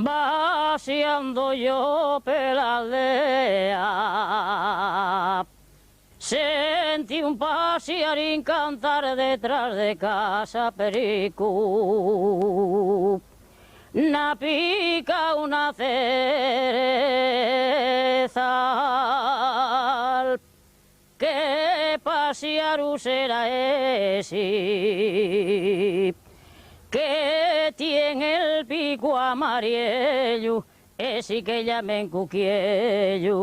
Vaciando yo per la aldea, sentí un pasearín cantar detrás de casa Perico. Na pica una cereza, que pasearu será ese, que tiene el pico amarillo, ese que llamen cuquiello.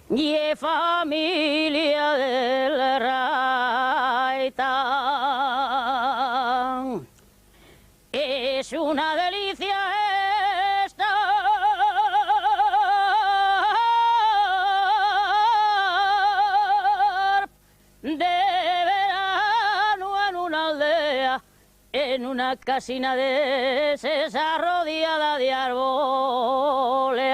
Y es familia del Raitán. Es una delicia estar de verano en una aldea, en una casina de esa rodeada de árboles.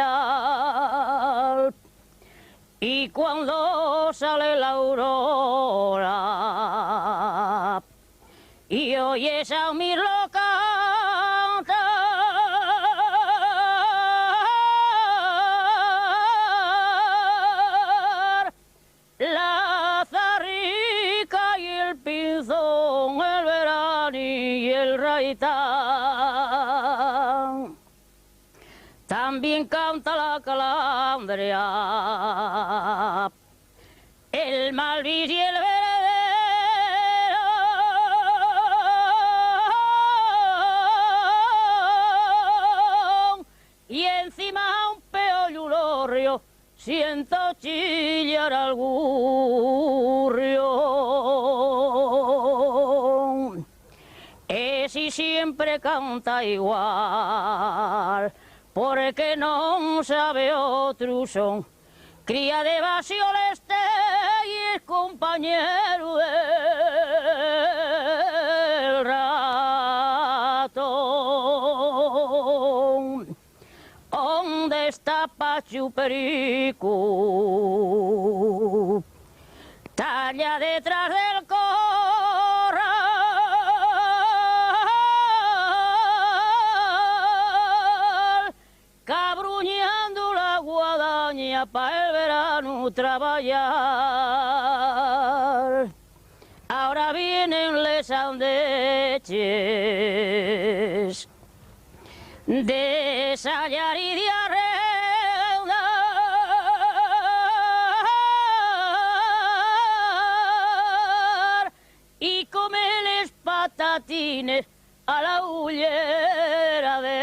Y cuando sale la aurora y oyes a mirlo cantar, la zarrica y el pinzón, el verano y el raitán. También canta la calandria, el malvis y el veredero, y encima un peollulorrio siento chillar al gurrión. Ese siempre canta igual, porque no sabe otro son, cría de Basioleste y es compañero del ratón. ¿Dónde está Pachu Perico? Talla detrás del cabruñando la guadaña pa' el verano trabajar. Ahora vienen les andeches de Sallar y de arreudar y comerles patatines a la ullera de